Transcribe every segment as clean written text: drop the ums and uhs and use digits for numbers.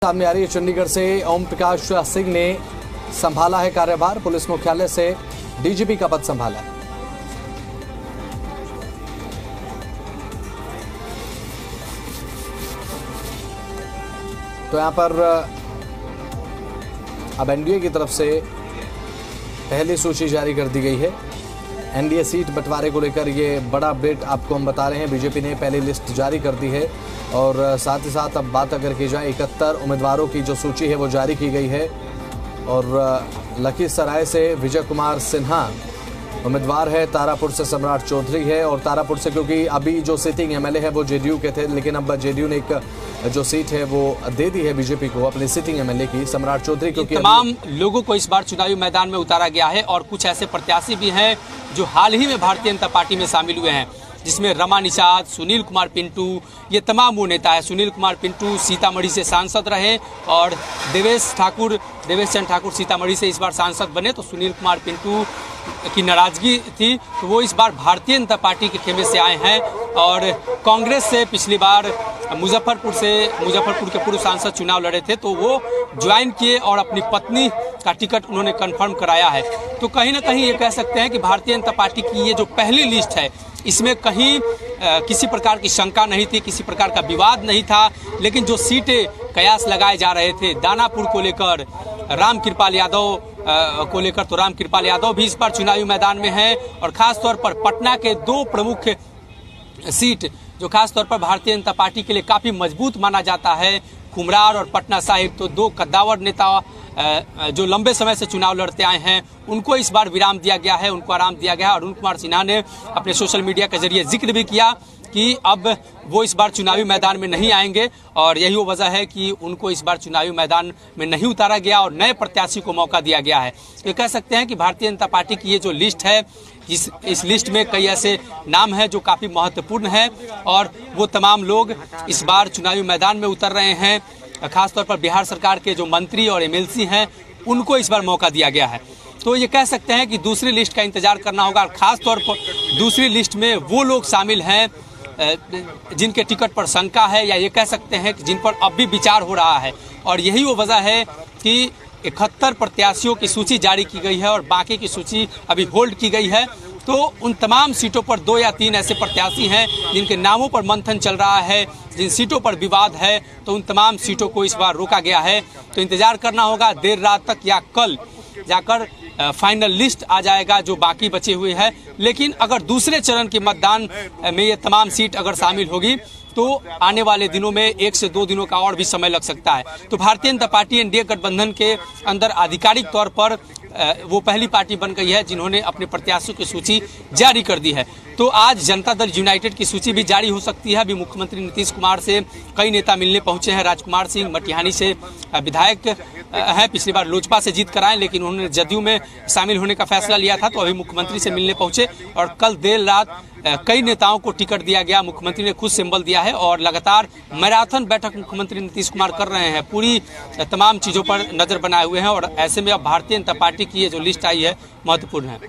सामने आ रही है। चंडीगढ़ से ओम प्रकाश सिंह ने संभाला है कार्यभार, पुलिस मुख्यालय से डीजीपी का पद संभाला है। तो यहां पर अब एनडीए की तरफ से पहली सूची जारी कर दी गई है। एनडीए सीट बंटवारे को लेकर ये बड़ा अपडेट आपको हम बता रहे हैं। बीजेपी ने पहली लिस्ट जारी कर दी है और साथ ही साथ अब बात अगर की जाए 71 उम्मीदवारों की जो सूची है वो जारी की गई है। और लखीसराय से विजय कुमार सिन्हा उम्मीदवार है, तारापुर से सम्राट चौधरी है। और तारापुर से क्योंकि अभी जो सिटिंग एमएलए है वो जेडीयू के थे, लेकिन अब जेडीयू ने एक जो सीट है वो दे दी है बीजेपी को, अपनी सिटिंग एमएलए की, सम्राट चौधरी। क्योंकि तमाम लोगों को इस बार चुनावी मैदान में उतारा गया है और कुछ ऐसे प्रत्याशी भी हैं जो हाल ही में भारतीय जनता पार्टी में शामिल हुए हैं, जिसमें रमा निषाद, सुनील कुमार पिंटू, ये तमाम वो नेता है। सुनील कुमार पिंटू सीतामढ़ी से सांसद रहे और देवेश चंद्र ठाकुर सीतामढ़ी से इस बार सांसद बने। तो सुनील कुमार पिंटू की नाराजगी थी तो वो इस बार भारतीय जनता पार्टी के खेमे से आए हैं। और कांग्रेस से पिछली बार मुजफ्फरपुर के पूर्व सांसद चुनाव लड़े थे तो वो ज्वाइन किए और अपनी पत्नी का टिकट उन्होंने कंफर्म कराया है। तो कहीं ना कहीं ये कह सकते हैं कि भारतीय जनता पार्टी की ये जो पहली लिस्ट है इसमें कहीं किसी प्रकार की शंका नहीं थी, किसी प्रकार का विवाद नहीं था। लेकिन जो सीटें कयास लगाए जा रहे थे दानापुर को लेकर, रामकृपाल यादव को लेकर, तो रामकृपाल यादव भी इस बार चुनावी मैदान में हैं। और खासतौर पर पटना के दो प्रमुख सीट जो खासतौर पर भारतीय जनता पार्टी के लिए काफ़ी मजबूत माना जाता है, कुमरार और पटना साहिब, तो दो कद्दावर नेता जो लंबे समय से चुनाव लड़ते आए हैं उनको इस बार विराम दिया गया है, उनको आराम दिया गया है। अरुण कुमार सिन्हा ने अपने सोशल मीडिया के जरिए जिक्र भी किया कि अब वो इस बार चुनावी मैदान में नहीं आएंगे और यही वो वजह है कि उनको इस बार चुनावी मैदान में नहीं उतारा गया और नए प्रत्याशी को मौका दिया गया है। ये कह सकते हैं कि भारतीय जनता पार्टी की ये जो लिस्ट है, इस लिस्ट में कई ऐसे नाम हैं जो काफ़ी महत्वपूर्ण हैं और वो तमाम लोग इस बार चुनावी मैदान में उतर रहे हैं। खासतौर पर बिहार सरकार के जो मंत्री और एमएलसी हैं उनको इस बार मौका दिया गया है। तो ये कह सकते हैं कि दूसरी लिस्ट का इंतजार करना होगा। खासतौर पर दूसरी लिस्ट में वो लोग शामिल हैं जिनके टिकट पर शंका है या ये कह सकते हैं कि जिन पर अब भी विचार हो रहा है। और यही वो वजह है कि 71 प्रत्याशियों की सूची जारी की गई है और बाकी की सूची अभी होल्ड की गई है। तो उन तमाम सीटों पर 2 या 3 ऐसे प्रत्याशी हैं जिनके नामों पर मंथन चल रहा है, जिन सीटों पर विवाद है, तो उन तमाम सीटों को इस बार रोका गया है। तो इंतजार करना होगा, देर रात तक या कल जाकर फाइनल लिस्ट आ जाएगा जो बाकी बचे हुए हैं। लेकिन अगर दूसरे चरण के मतदान में ये तमाम सीट अगर शामिल होगी तो आने वाले दिनों में 1 से 2 दिनों का और भी समय लग सकता है। तो भारतीय जनता पार्टी एनडीए गठबंधन के अंदर आधिकारिक तौर पर वो पहली पार्टी बन गई है जिन्होंने अपने प्रत्याशियों की सूची जारी कर दी है। तो आज जनता दल यूनाइटेड की सूची भी जारी हो सकती है। अभी मुख्यमंत्री नीतीश कुमार से कई नेता मिलने पहुंचे हैं। राजकुमार सिंह मटिहानी से विधायक हैं, पिछली बार लोजपा से जीत कर आए लेकिन उन्होंने जदयू में शामिल होने का फैसला लिया था, तो अभी मुख्यमंत्री से मिलने पहुंचे। और कल देर रात कई नेताओं को टिकट दिया गया, मुख्यमंत्री ने खुद सिंबल दिया है और लगातार मैराथन बैठक मुख्यमंत्री नीतीश कुमार कर रहे हैं, पूरी तमाम चीज़ों पर नजर बनाए हुए हैं। और ऐसे में अब भारतीय जनता पार्टी की ये जो लिस्ट आई है महत्वपूर्ण है।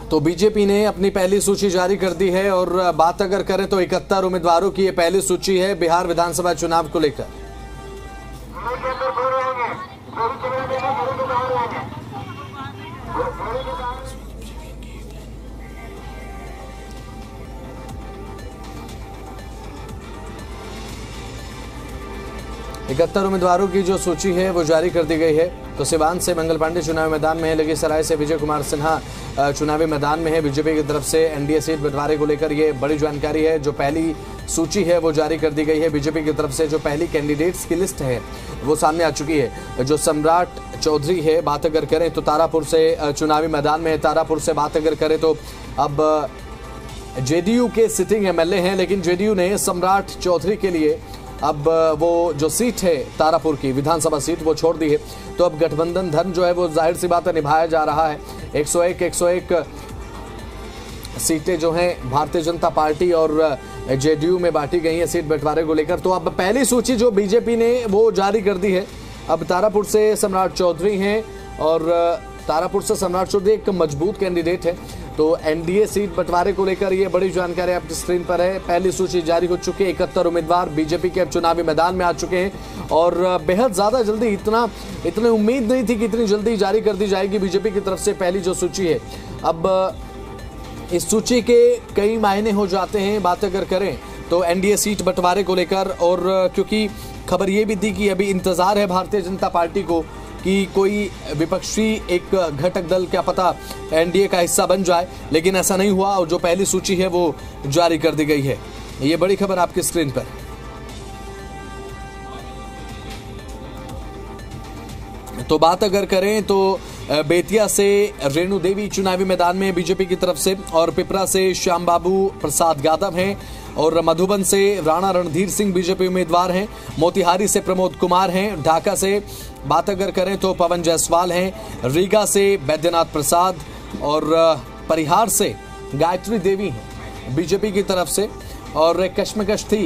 तो बीजेपी ने अपनी पहली सूची जारी कर दी है और बात अगर करें तो 71 उम्मीदवारों की ये पहली सूची है बिहार विधानसभा चुनाव को लेकर। इकहत्तर उम्मीदवारों की जो सूची है वो जारी कर दी गई है। तो सिवान से मंगल पांडे चुनावी मैदान में है, लखीसराय से विजय कुमार सिन्हा चुनावी मैदान में है। बीजेपी की तरफ से एनडीए सीट बंटवारे को लेकर ये बड़ी जानकारी है। जो पहली सूची है वो जारी कर दी गई है। बीजेपी की तरफ से जो पहली कैंडिडेट्स की लिस्ट है वो सामने आ चुकी है। जो सम्राट चौधरी है, बात अगर करें तो तारापुर से चुनावी मैदान में है। तारापुर से बात अगर करें तो अब जेडीयू के सिटिंग एमएलए हैं, लेकिन जेडीयू ने सम्राट चौधरी के लिए अब वो जो सीट है तारापुर की विधानसभा सीट वो छोड़ दी है। तो अब गठबंधन धर्म जो है वो जाहिर सी बात है निभाया जा रहा है। 101 सीटें जो हैं भारतीय जनता पार्टी और जेडीयू में बांटी गई हैं सीट बंटवारे को लेकर। तो अब पहली सूची जो बीजेपी ने वो जारी कर दी है। अब तारापुर से सम्राट चौधरी हैं और तारापुर से सम्राट चौधरी एक मजबूत कैंडिडेट है। तो एनडीए सीट बंटवारे को लेकर ये बड़ी जानकारी आपकी स्क्रीन पर है। पहली सूची जारी हो चुकी है। 71 उम्मीदवार बीजेपी के अब चुनावी मैदान में आ चुके हैं और बेहद ज्यादा जल्दी, इतनी उम्मीद नहीं थी कि इतनी जल्दी जारी कर दी जाएगी बीजेपी की तरफ से पहली जो सूची है। अब इस सूची के कई मायने हो जाते हैं बात अगर करें तो एनडीए सीट बंटवारे को लेकर, और क्योंकि खबर ये भी थी कि अभी इंतजार है भारतीय जनता पार्टी को कि कोई विपक्षी एक घटक दल क्या पता एनडीए का हिस्सा बन जाए, लेकिन ऐसा नहीं हुआ और जो पहली सूची है वो जारी कर दी गई है। ये बड़ी खबर आपकी स्क्रीन पर। तो बात अगर करें तो बेतिया से रेणु देवी चुनावी मैदान में बीजेपी की तरफ से, और पिपरा से श्याम बाबू प्रसाद यादव हैं, और मधुबन से राणा रणधीर सिंह बीजेपी उम्मीदवार हैं, मोतिहारी से प्रमोद कुमार हैं, ढाका से बात अगर करें तो पवन जायसवाल हैं, रीगा से बैद्यनाथ प्रसाद और परिहार से गायत्री देवी हैं बीजेपी की तरफ से। और कश्मकश थी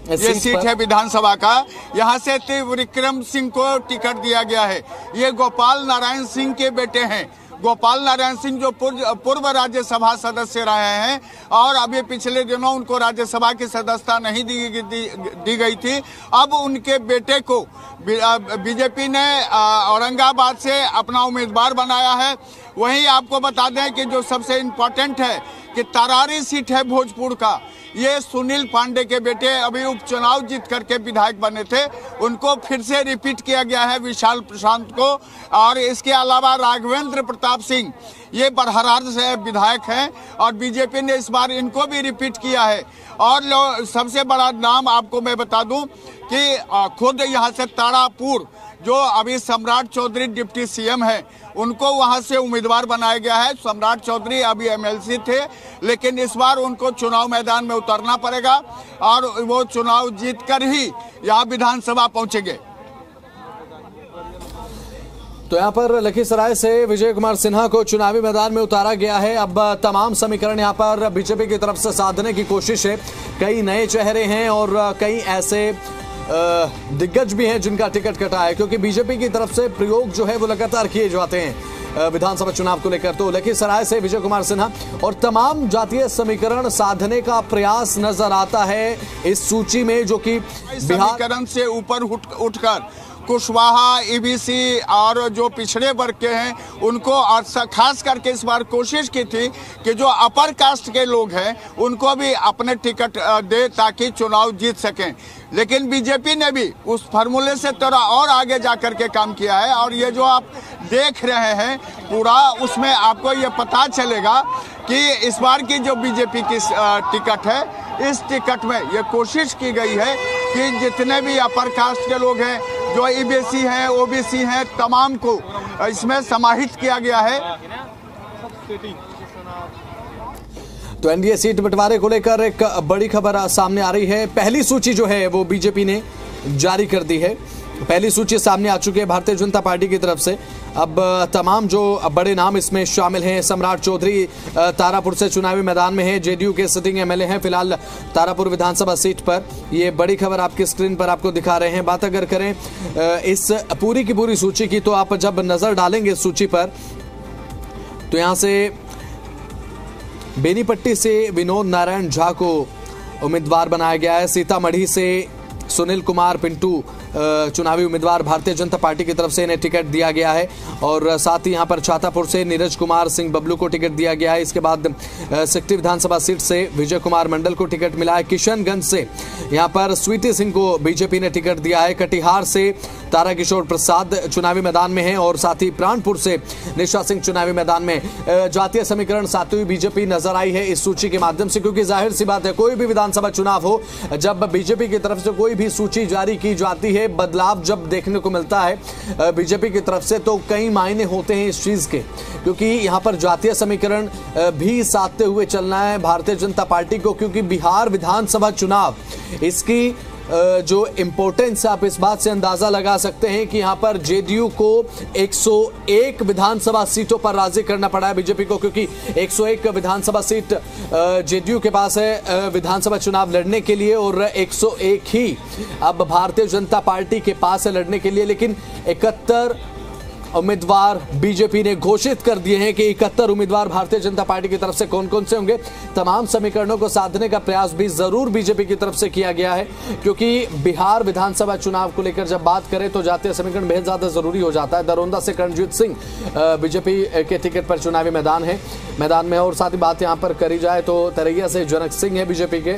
ये सीट है विधानसभा का, यहाँ से त्रिविक्रम सिंह को टिकट दिया गया है। ये गोपाल नारायण सिंह के बेटे हैं। गोपाल नारायण सिंह जो पूर्व राज्यसभा सदस्य रहे हैं और अभी पिछले दिनों उनको राज्यसभा की सदस्यता नहीं दी गई थी। अब उनके बेटे को बीजेपी ने औरंगाबाद से अपना उम्मीदवार बनाया है। वहीं आपको बता दें कि जो सबसे इम्पोर्टेंट है कि तरारी सीट है भोजपुर का, ये सुनील पांडे के बेटे अभी उपचुनाव जीत करके विधायक बने थे, उनको फिर से रिपीट किया गया है विशाल प्रशांत को। और इसके अलावा राघवेंद्र प्रताप सिंह ये बरहरार से विधायक हैं और बीजेपी ने इस बार इनको भी रिपीट किया है। और सबसे बड़ा नाम आपको मैं बता दूं कि खुद यहाँ से तारापुर जो अभी सम्राट चौधरी डिप्टी सीएम है, उनको वहां से उम्मीदवार बनाया गया है। सम्राट चौधरी अभी एमएलसी थे, लेकिन इस बार उनको चुनाव मैदान में उतरना पड़ेगा और वो चुनाव जीतकर ही यहाँ विधानसभा पहुंचेंगे। तो यहाँ पर लखीसराय से विजय कुमार सिन्हा को चुनावी मैदान में उतारा गया है। अब तमाम समीकरण यहाँ पर बीजेपी की तरफ से साधने की कोशिश है। कई नए चेहरे हैं और कई ऐसे दिग्गज भी हैं जिनका टिकट कटा है, क्योंकि बीजेपी की तरफ से प्रयोग जो है वो लगातार किए जाते हैं विधानसभा चुनाव को लेकर। तो लखीसराय से विजय कुमार सिन्हा और तमाम जातीय समीकरण साधने का प्रयास नजर आता है इस सूची में, जो कि समीकरण से ऊपर उठकर कुशवाहा, ईबीसी और जो पिछड़े वर्ग के हैं उनको, और खास करके इस बार कोशिश की थी कि जो अपर कास्ट के लोग हैं उनको भी अपने टिकट दे ताकि चुनाव जीत सकें। लेकिन बीजेपी ने भी उस फार्मूले से थोड़ा और आगे जाकर के काम किया है। और ये जो आप देख रहे हैं पूरा, उसमें आपको ये पता चलेगा कि इस बार की जो बीजेपी की टिकट है, इस टिकट में ये कोशिश की गई है कि जितने भी अपर कास्ट के लोग हैं, जो ईबीसी हैं, ओबीसी हैं, तमाम को इसमें समाहित किया गया है। तो एनडीए सीट बंटवारे को लेकर एक बड़ी खबर सामने आ रही है। पहली सूची जो है वो बीजेपी ने जारी कर दी है। पहली सूची सामने आ चुकी है भारतीय जनता पार्टी की तरफ से। अब तमाम जो बड़े नाम इसमें शामिल हैं, सम्राट चौधरी तारापुर से चुनावी मैदान में है, जेडीयू के सिटिंग एमएलए हैं फिलहाल तारापुर विधानसभा सीट पर। ये बड़ी खबर आपकी स्क्रीन पर आपको दिखा रहे हैं। बात अगर करें इस पूरी की पूरी सूची की, तो आप जब नजर डालेंगे इस सूची पर तो यहां से बेनीपट्टी से विनोद नारायण झा को उम्मीदवार बनाया गया है। सीतामढ़ी से सुनील कुमार पिंटू चुनावी उम्मीदवार भारतीय जनता पार्टी की तरफ से इन्हें टिकट दिया गया है। और साथ ही यहां पर छातापुर से नीरज कुमार सिंह बबलू को टिकट दिया गया है। इसके बाद सिकटी विधानसभा सीट से विजय कुमार मंडल को टिकट मिला है। किशनगंज से यहां पर स्वीटी सिंह को बीजेपी ने टिकट दिया है। कटिहार से तारा किशोर प्रसाद चुनावी मैदान में है और साथ ही प्राणपुर से निशा सिंह चुनावी मैदान में। जातीय समीकरण साथ ही बीजेपी नजर आई है इस सूची के माध्यम से, क्योंकि जाहिर सी बात है कोई भी विधानसभा चुनाव हो, जब बीजेपी की तरफ से कोई भी सूची जारी की जाती है, बदलाव जब देखने को मिलता है बीजेपी की तरफ से, तो कई मायने होते हैं इस चीज के, क्योंकि यहां पर जातीय समीकरण भी साधते हुए चलना है भारतीय जनता पार्टी को। क्योंकि बिहार विधानसभा चुनाव, इसकी जो इंपॉर्टेंस आप इस बात से अंदाजा लगा सकते हैं कि यहां पर जेडीयू को 101 विधानसभा सीटों पर राजी करना पड़ा है बीजेपी को, क्योंकि 101 विधानसभा सीट जेडीयू के पास है विधानसभा चुनाव लड़ने के लिए, और 101 ही अब भारतीय जनता पार्टी के पास है लड़ने के लिए। लेकिन 71 उम्मीदवार बीजेपी ने घोषित कर दिए हैं कि 71 उम्मीदवार भारतीय जनता पार्टी की तरफ से कौन कौन से होंगे। तमाम समीकरणों को साधने का प्रयास भी जरूर बीजेपी की तरफ से किया गया है, क्योंकि बिहार विधानसभा चुनाव को लेकर जब बात करें तो जातीय समीकरण बेहद ज्यादा जरूरी हो जाता है। दरोंदा से करणजीत सिंह बीजेपी के टिकट पर चुनावी मैदान में, और साथ ही बात यहां पर करी जाए तो तरैया से जनक सिंह है बीजेपी के,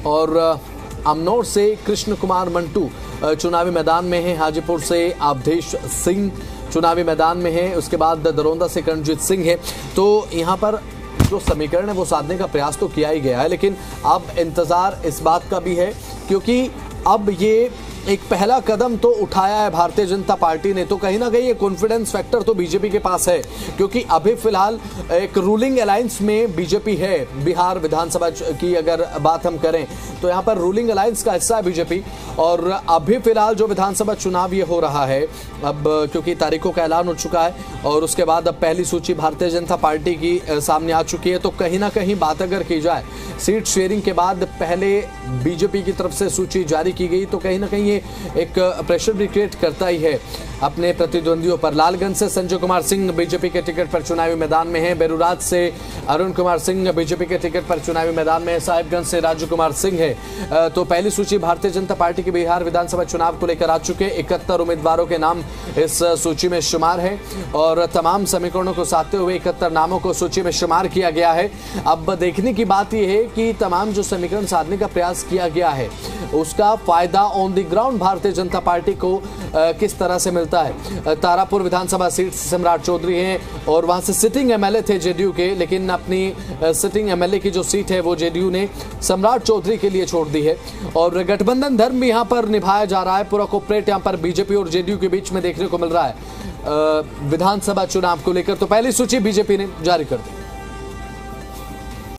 और अमनौर से कृष्ण कुमार मंटू चुनावी मैदान में है। हाजीपुर से अवधेश सिंह चुनावी मैदान में है। उसके बाद दरोंदा से करणजीत सिंह है। तो यहाँ पर जो समीकरण है वो साधने का प्रयास तो किया ही गया है, लेकिन अब इंतजार इस बात का भी है, क्योंकि अब ये एक पहला कदम तो उठाया है भारतीय जनता पार्टी ने, तो कहीं ना कहीं ये कॉन्फिडेंस फैक्टर तो बीजेपी के पास है, क्योंकि अभी फिलहाल एक रूलिंग अलायंस में बीजेपी है। बिहार विधानसभा की अगर बात हम करें तो यहाँ पर रूलिंग अलायंस का हिस्सा है बीजेपी, और अभी फिलहाल जो विधानसभा चुनाव ये हो रहा है, अब क्योंकि तारीखों का ऐलान हो चुका है और उसके बाद अब पहली सूची भारतीय जनता पार्टी की सामने आ चुकी है, तो कहीं ना कहीं बात अगर की जाए सीट शेयरिंग के बाद पहले बीजेपी की तरफ से सूची जारी की गई, तो कहीं ना कहीं एक प्रेशर भी क्रिएट करता ही है अपने प्रतिद्वंदियों पर। लालगंज से संजय कुमार सिंह बीजेपी के टिकट पर चुनावी मैदान में है। बेरुराज से अरुण कुमार सिंह बीजेपी के टिकट पर चुनावी मैदान में है। साहिबगंज से राजू कुमार सिंह है। तो पहली सूची भारतीय जनता पार्टी के बिहार विधानसभा चुनाव को लेकर आ चुके 71 उम्मीदवारों के नाम इस सूची में शुमार है, और तमाम समीकरणों को साधते हुए 71 नामों को सूची में शुमार किया गया है। अब देखने की बात यह है कि तमाम जो समीकरण साधने का प्रयास किया गया है उसका फायदा on the ground Bharatiya Janata party को किस तरह से मिलता है। तारापुर विधानसभा सीट से सम्राट चौधरी हैं, और वहां से सिटिंग एमएलए थे जेडीयू के, लेकिन अपनी सिटिंग एमएलए की जो सीट है वो जेडीयू ने सम्राट चौधरी के लिए छोड़ दी है। और गठबंधन धर्म भी यहां पर निभाया जा रहा है। पूरा कोऑपरेट यहां पर बीजेपी और जेडीयू के बीच में देखने को मिल रहा है विधानसभा चुनाव को लेकर। तो पहली सूची बीजेपी ने जारी कर दी।